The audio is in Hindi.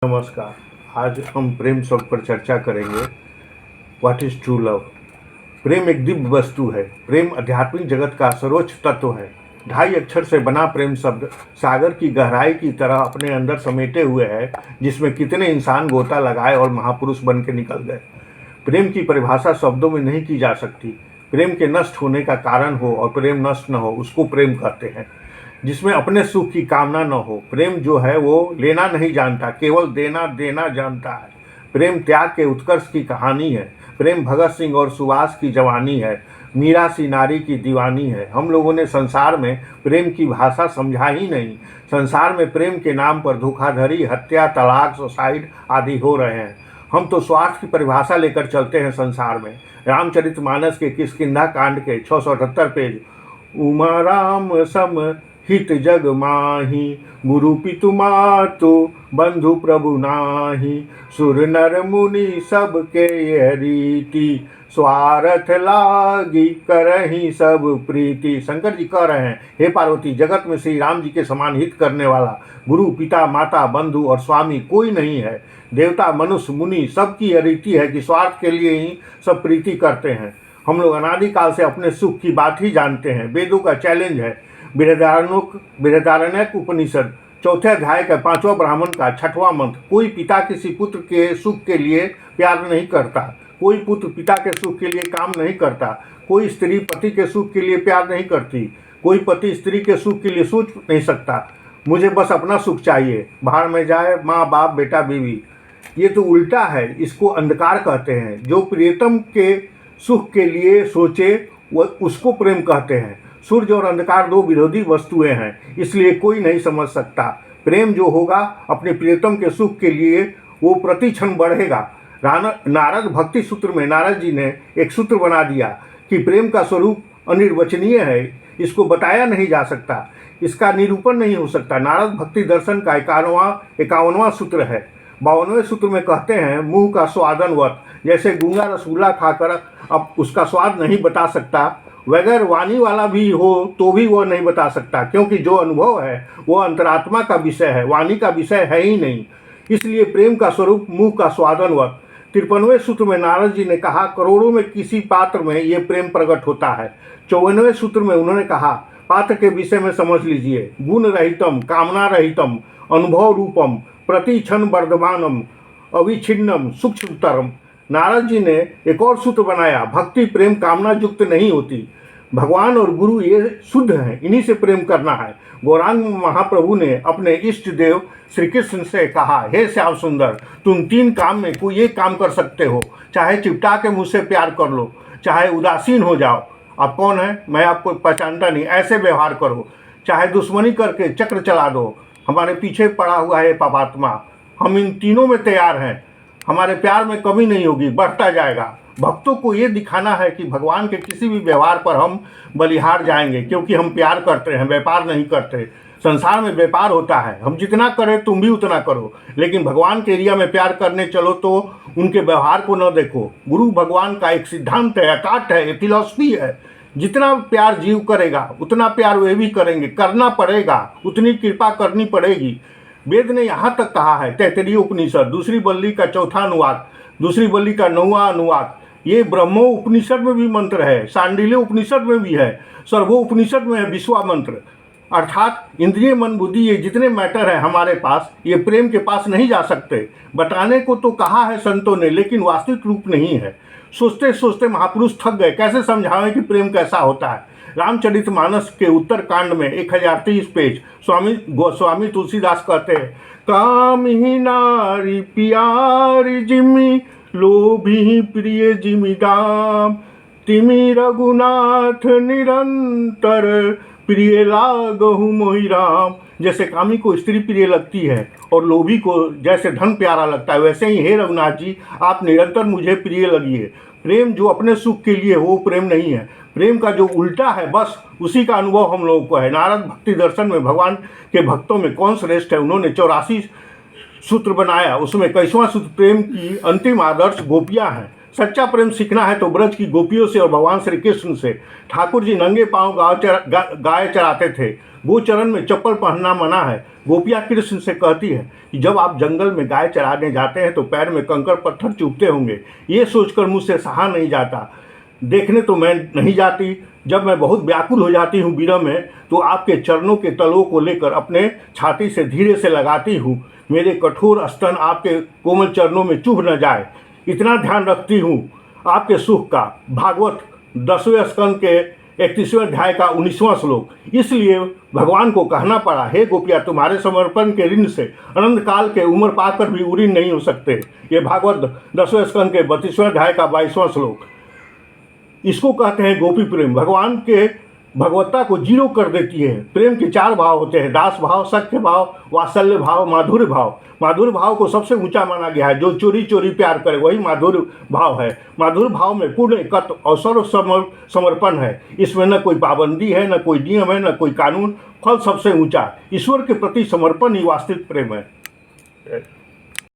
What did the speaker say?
नमस्कार। आज हम प्रेम शब्द पर चर्चा करेंगे। What is true love. प्रेम एक दिव्य वस्तु है। प्रेम आध्यात्मिक जगत का सर्वोच्च तत्व है। 2.5 अक्षर से बना प्रेम शब्द सागर की गहराई की तरह अपने अंदर समेटे हुए है, जिसमें कितने इंसान गोता लगाए और महापुरुष बन के निकल गए। प्रेम की परिभाषा शब्दों में नहीं की जा सकती। प्रेम के नष्ट होने का कारण हो और प्रेम नष्ट न हो, उसको प्रेम कहते हैं। जिसमें अपने सुख की कामना न हो। प्रेम जो है वो लेना नहीं जानता, केवल देना देना जानता है। प्रेम त्याग के उत्कर्ष की कहानी है। प्रेम भगत सिंह और सुभाष की जवानी है। मीरा सी नारी की दीवानी है। हम लोगों ने संसार में प्रेम की भाषा समझा ही नहीं। संसार में प्रेम के नाम पर धोखाधड़ी, हत्या, तलाक, सुसाइड आदि हो रहे हैं। हम तो स्वार्थ की परिभाषा लेकर चलते हैं संसार में। रामचरितमानस के किष्किंधा कांड के 678 पेज, उमा राम सम हित जग माही, गुरु पितु मातु बंधु प्रभु नाही, सुर नर मुनि सब के यह रीति, स्वार्थ लागी करही सब प्रीति। शंकर जी कह रहे हैं, हे पार्वती, जगत में श्री राम जी के समान हित करने वाला गुरु, पिता, माता, बंधु और स्वामी कोई नहीं है। देवता, मनुष्य, मुनि सबकी यह रीति है कि स्वार्थ के लिए ही सब प्रीति करते हैं। हम लोग अनादिकाल से अपने सुख की बात ही जानते हैं। वेदों का चैलेंज है। बृहदारण्यक उपनिषद 4 अध्याय का 5वां ब्राह्मण का 6वां मंत्र, कोई पिता किसी पुत्र के सुख के लिए प्यार नहीं करता। कोई पुत्र पिता के सुख के लिए काम नहीं करता। कोई स्त्री पति के सुख के लिए प्यार नहीं करती। कोई पति स्त्री के सुख के लिए सोच नहीं सकता। मुझे बस अपना सुख चाहिए, बाहर में जाए माँ बाप बेटा बीवी। ये तो उल्टा है। इसको अंधकार कहते हैं। जो प्रियतम के सुख के लिए सोचे वह उसको प्रेम कहते हैं। सूर्य और अंधकार दो विरोधी वस्तुएं हैं, इसलिए कोई नहीं समझ सकता। प्रेम जो होगा अपने प्रियतम के सुख के लिए, वो प्रति क्षण बढ़ेगा। नारद भक्ति सूत्र में नारद जी ने एक सूत्र बना दिया कि प्रेम का स्वरूप अनिर्वचनीय है, इसको बताया नहीं जा सकता, इसका निरूपण नहीं हो सकता। नारद भक्ति दर्शन का 51वां सूत्र है। 52वें सूत्र में कहते हैं, मुंह का स्वादनवत, जैसे गूंगा रसगुल्ला खाकर अब उसका स्वाद नहीं बता सकता, वगैर वाणी वाला भी हो तो भी वह नहीं बता सकता, क्योंकि जो अनुभव है वह अंतरात्मा का विषय है, वाणी का विषय है ही नहीं। इसलिए प्रेम का स्वरूप मुंह का स्वादनवत। 53वें सूत्र में नारद जी ने कहा, करोड़ों में किसी पात्र में ये प्रेम प्रकट होता है। 54वें सूत्र में उन्होंने कहा, पात्र के विषय में समझ लीजिए, गुण रहितम, कामना रहितम, अनुभव रूपम, प्रति क्षण वर्धमानम, अविच्छिन्नम, सूक्ष्मतरम। नारद जी ने एक और सूत्र बनाया, भक्ति प्रेम कामना युक्त नहीं होती। भगवान और गुरु ये शुद्ध हैं, इन्हीं से प्रेम करना है। गौरांग महाप्रभु ने अपने इष्ट देव श्री कृष्ण से कहा, हे श्याम सुंदर, तुम 3 काम में कोई एक काम कर सकते हो, चाहे चिपटा के मुझसे प्यार कर लो, चाहे उदासीन हो जाओ, आप कौन है मैं आपको पहचानता नहीं, ऐसे व्यवहार करो, चाहे दुश्मनी करके चक्र चला दो, हमारे पीछे पड़ा हुआ है पापात्मा। हम इन तीनों में तैयार हैं। हमारे प्यार में कमी नहीं होगी, बढ़ता जाएगा। भक्तों को ये दिखाना है कि भगवान के किसी भी व्यवहार पर हम बलिहार जाएंगे, क्योंकि हम प्यार करते हैं, व्यापार नहीं करते। संसार में व्यापार होता है, हम जितना करें तुम भी उतना करो, लेकिन भगवान के एरिया में प्यार करने चलो तो उनके व्यवहार को न देखो। गुरु भगवान का एक सिद्धांत है, अकाट है, फिलॉसफी है। जितना प्यार जीव करेगा उतना प्यार वे भी करेंगे, करना पड़ेगा, उतनी कृपा करनी पड़ेगी। वेद ने यहाँ तक कहा है, तैतरीय उपनिषद 2री बल्ली का 4वां अनुवाद, 2री बल्ली का 9वां अनुवाद, ये ब्रह्मो उपनिषद में भी मंत्र है, सांडिल्य उपनिषद में भी है, सर्वो उपनिषद में है 20वां मंत्र। अर्थात इंद्रिय मन बुद्धि ये जितने मैटर है हमारे पास, ये प्रेम के पास नहीं जा सकते। बताने को तो कहा है संतों ने, लेकिन वास्तविक रूप नहीं है। सोचते सोचते महापुरुष थक गए, कैसे समझावें कि प्रेम कैसा होता है। रामचरितमानस के उत्तर कांड में 1023 पेज गोस्वामी तुलसीदास कहते हैं, काम ही नारी प्यारी जिमी, लोभी प्रिय जिमी दाम, तिमी रघुनाथ निरंतर, प्रिय लागहु मोहि राम। जैसे कामी को स्त्री प्रिय लगती है और लोभी को जैसे धन प्यारा लगता है, वैसे ही हे रघुनाथ जी आप निरंतर मुझे प्रिय लगिए। प्रेम जो अपने सुख के लिए वो प्रेम नहीं है। प्रेम का जो उल्टा है बस उसी का अनुभव हम लोगों को है। नारद भक्ति दर्शन में भगवान के भक्तों में कौन श्रेष्ठ है, उन्होंने 84 सूत्र बनाया, उसमें 21वां सूत्र प्रेम की अंतिम आदर्श गोपियाँ हैं। सच्चा प्रेम सीखना है तो ब्रज की गोपियों से और भगवान श्री कृष्ण से। ठाकुर जी नंगे पांव गाय चराते थे। गोचरण में चप्पल पहनना मना है। गोपियाँ कृष्ण से कहती है कि जब आप जंगल में गाय चराने जाते हैं तो पैर में कंकड़ पत्थर चुभते होंगे, ये सोचकर मुझसे सहा नहीं जाता। देखने तो मैं नहीं जाती, जब मैं बहुत व्याकुल हो जाती हूँ विरह में तो आपके चरणों के तलवों को लेकर अपने छाती से धीरे से लगाती हूँ, मेरे कठोर स्तन आपके कोमल चरणों में चुभ न जाए, इतना ध्यान रखती हूँ आपके सुख का। भागवत 10वें स्कंद के 31वें अध्याय का 19वां श्लोक। इसलिए भगवान को कहना पड़ा, हे गोपिया तुम्हारे समर्पण के ऋण से अनंत काल के उम्र पाकर भी ऊरी नहीं हो सकते। ये भागवत 10वें स्कंद के 32वें अध्याय का 22वां श्लोक। इसको कहते हैं गोपी प्रेम। भगवान के भगवत्ता को जीरो कर देती है। प्रेम के 4 भाव होते हैं, दास भाव, सख्य भाव, वात्सल्य भाव, माधुर्य भाव। माधुर्य भाव को सबसे ऊंचा माना गया है। जो चोरी चोरी प्यार करे वही माधुर्य भाव है। माधुर्य भाव में पूर्ण एकत्व और सर्व समर्पण है। इसमें न कोई पाबंदी है, न कोई नियम है, न कोई कानून। फल सबसे ऊंचा ईश्वर के प्रति समर्पण ही वास्तविक प्रेम है।